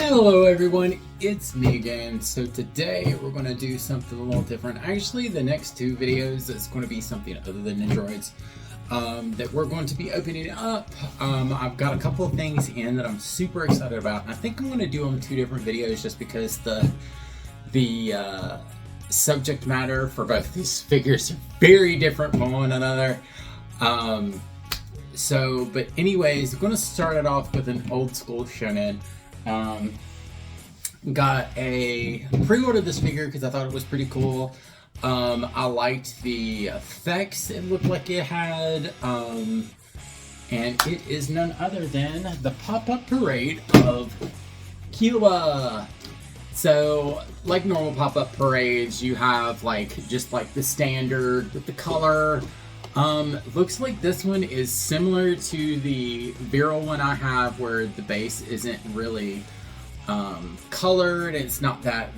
Hello everyone, it's me again. So today we're going to do something a little different. Actually, the next two videos is going to be something other than Nindroids that we're going to be opening up. I've got a couple of things in that I'm super excited about. I think I'm going to do them two different videos just because the subject matter for both these figures are very different from one another. But anyways, I'm going to start it off with an old school shonen. Pre-ordered this figure because I thought it was pretty cool. I liked the effects it looked like it had, and it is none other than the Pop-Up Parade of Killua. So, like normal pop-up parades, you have just the standard with the color. Looks like this one is similar to the Viral one I have, where the base isn't really colored. It's not that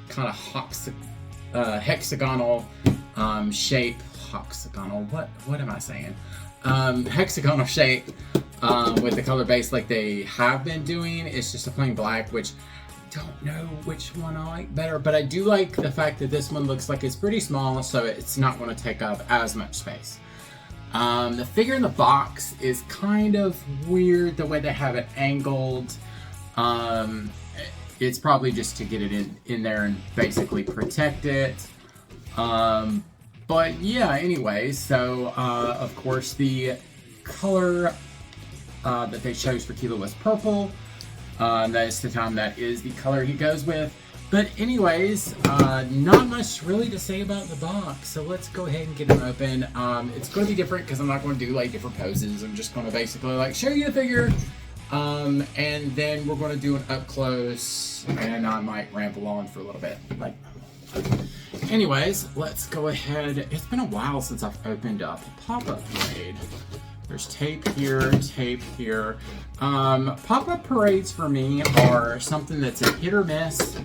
kind of hexagonal shape. What am I saying? Hexagonal shape with the color base like they have been doing. It's just a plain black, which I don't know which one I like better, but I do like the fact that this one looks like it's pretty small, so it's not going to take up as much space. The figure in the box is kind of weird the way they have it angled. It's probably just to get it in there and basically protect it. But yeah, anyway, so of course the color that they chose for Killua was purple. That is the color he goes with. But anyways, not much really to say about the box, so let's go ahead and get it open. It's going to be different because I'm not going to do different poses. I'm just going to basically show you the figure, and then we're going to do an up close, and I might ramble on for a little bit. Anyways, let's go ahead. It's been a while since I've opened up a Pop-Up Parade. There's tape here, tape here. Pop-up parades for me are something that's a hit or miss.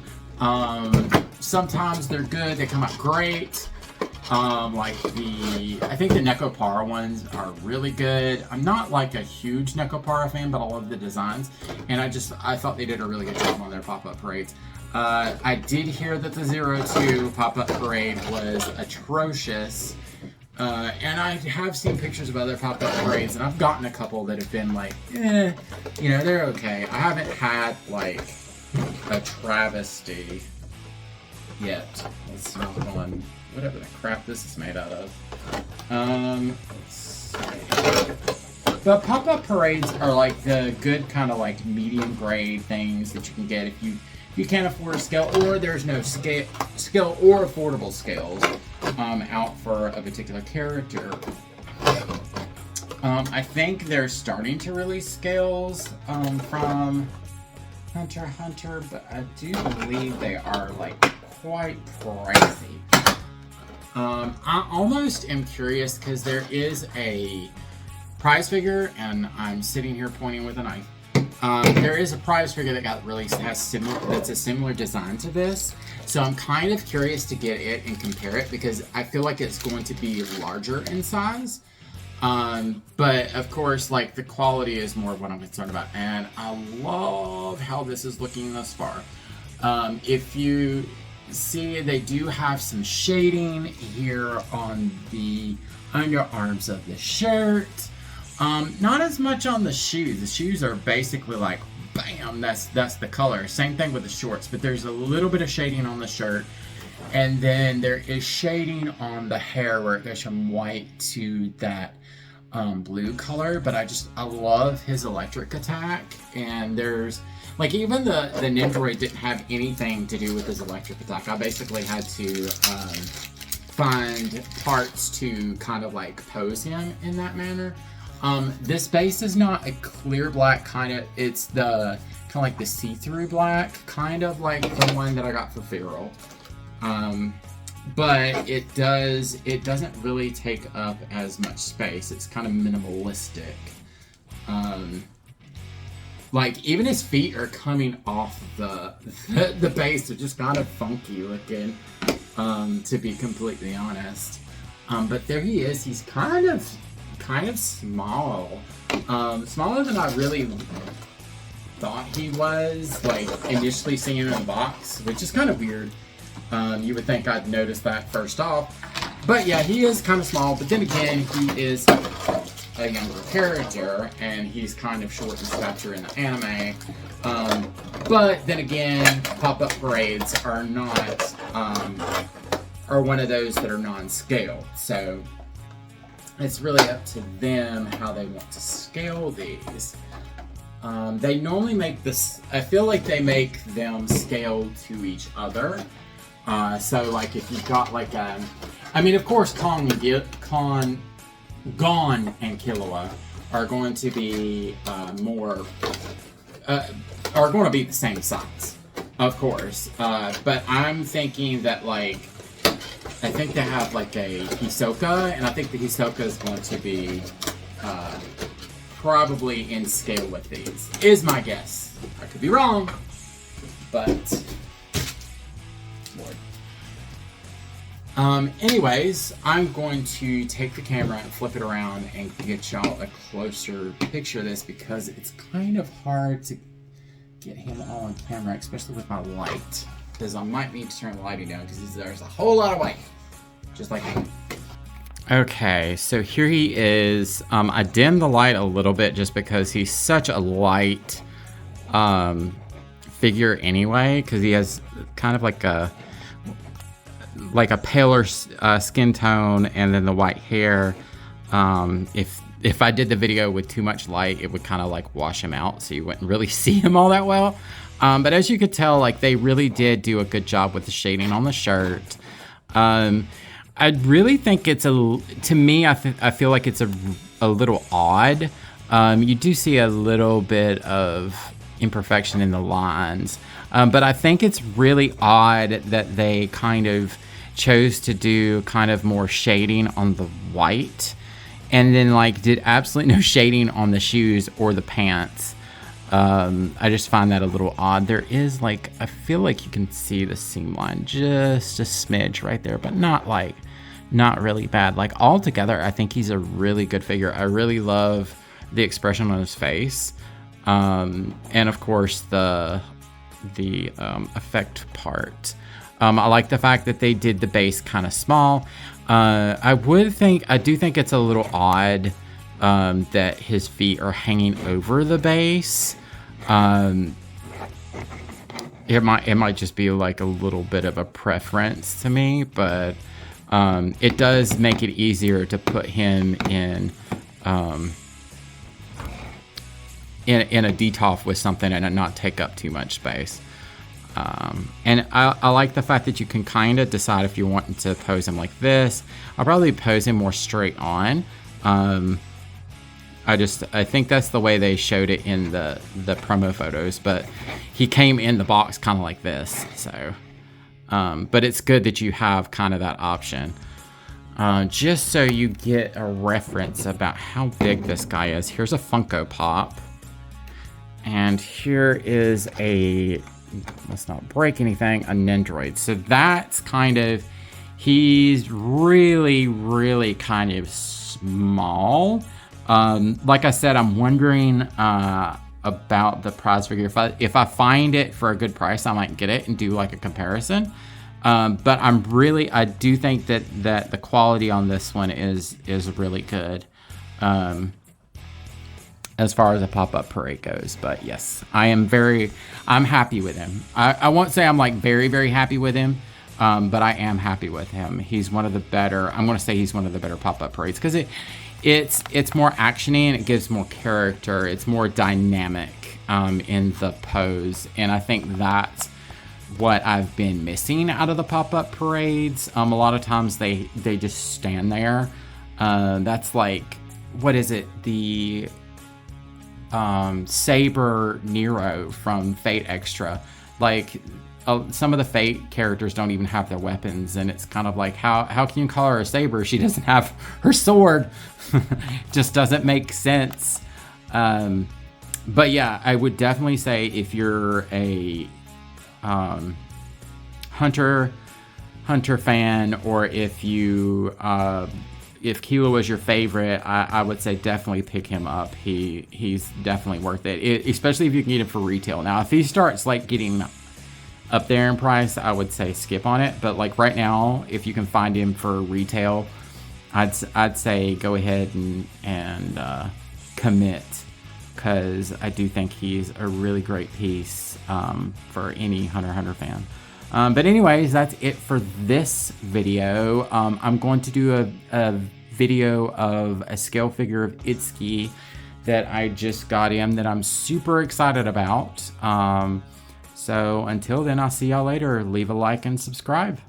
Sometimes they're good, they come out great. I think the Nekopara ones are really good. I'm not a huge Nekopara fan, but I love the designs. And I thought they did a really good job on their pop-up parades. I did hear that the 02 pop-up parade was atrocious. And I have seen pictures of other pop-up parades, and I've gotten a couple that have been they're okay. I haven't had a travesty yet. Let's not on whatever the crap this is made out of. Let's see. But pop-up parades are the good kind of medium grade things that you can get if you can't afford a scale, or there's no scale or affordable scales out for a particular character. I think they're starting to release scales from Hunter, but I do believe they are quite pricey. I almost am curious because there is a prize figure, and I'm sitting here pointing with a knife. There is a prize figure that got released that's a similar design to this, so I'm kind of curious to get it and compare it because I feel like it's going to be larger in size. But of course, the quality is more of what I'm concerned about, and I love how this is looking thus far. If you see, they do have some shading here on the underarms of the shirt. Not as much on the shoes. The shoes are basically bam, that's the color. Same thing with the shorts, but there's a little bit of shading on the shirt. And then there is shading on the hair where it goes from white to that blue color. But I love his electric attack. And there's even the Nindroid didn't have anything to do with his electric attack. I basically had to find parts to kind of pose him in that manner. This base is not a clear black it's the kind of the see-through black, kind of the one that I got for Feral. But it doesn't really take up as much space. It's kind of minimalistic. Even his feet are coming off the base. They're just kind of funky looking, to be completely honest. But there he is. He's kind of small. Smaller than I really thought he was, like, initially seeing him in the box, which is kind of weird. You would think I'd notice that first off. But yeah, he is kind of small, but then again, he is a younger character, and he's kind of short in stature in the anime. But then again, pop-up parades are not, are one of those that are non-scaled. So it's really up to them how they want to scale these. They normally make this, I feel like they make them scaled to each other. So like if you've got like I mean, of course, Gon and Killua are going to be more, are going to be the same size, of course. But I'm thinking that, like, I think they have like a Hisoka, and I think the Hisoka is going to be probably in scale with these, is my guess. I could be wrong, but Lord. Anyways, I'm going to take the camera and flip it around and get y'all a closer picture of this, because it's kind of hard to get him all on camera, especially with my light, because I might need to turn the lighting down because there's a whole lot of white, just like me. Okay, so here he is. I dimmed the light a little bit just because he's such a light figure anyway, because he has kind of like a paler skin tone, and then the white hair. If I did the video with too much light, it would kind of like wash him out, so you wouldn't really see him all that well. But as you could tell, like, they really did do a good job with the shading on the shirt. I really think it's to me, I feel like it's a little odd. You do see a little bit of imperfection in the lines, but I think it's really odd that they kind of chose to do kind of more shading on the white, and then like did absolutely no shading on the shoes or the pants. I just find that a little odd. There is like, I feel like you can see the seam line just a smidge right there, but not really bad. Like, altogether, I think he's a really good figure. I really love the expression on his face, and of course the effect part. I like the fact that they did the base kind of small. I do think it's a little odd that his feet are hanging over the base. It might just be like a little bit of a preference to me, but it does make it easier to put him in a detolf with something and not take up too much space. And I like the fact that you can kind of decide if you want to pose him like this. I'll probably pose him more straight on. I think that's the way they showed it in the promo photos, but he came in the box kind of like this. So, but it's good that you have kind of that option. Just so you get a reference about how big this guy is. Here's a Funko Pop. And here is a, let's not break anything, a Nendroid. So that's kind of, he's really, really kind of small. Like I said, I'm wondering about the prize figure. If I find it for a good price, I might get it and do like a comparison. But I do think that the quality on this one is really good. As far as a pop-up parade goes. But yes, I'm happy with him. I won't say I'm like very, very happy with him, but I am happy with him. He's one of the better, I'm going to say he's one of the better pop-up parades, because it's more actiony and it gives more character. It's more dynamic in the pose, and I think that's what I've been missing out of the pop-up parades. A lot of times they just stand there. That's like, what is it? The Saber Nero from Fate Extra. Like, some of the Fate characters don't even have their weapons, and it's kind of like, how can you call her a Saber? She doesn't have her sword. Just doesn't make sense. But yeah, I would definitely say if you're a Hunter fan, or if you if Killua was your favorite, I would say definitely pick him up. He's definitely worth it, especially if you can get him for retail. Now, if he starts like getting up there in price, I would say skip on it. But like right now, if you can find him for retail, I'd say go ahead and commit, because I do think he's a really great piece for any Hunter x Hunter fan. But anyways, that's it for this video. I'm going to do a video of a scale figure of Itsuki that I just got him that I'm super excited about. So until then, I'll see y'all later. Leave a like and subscribe.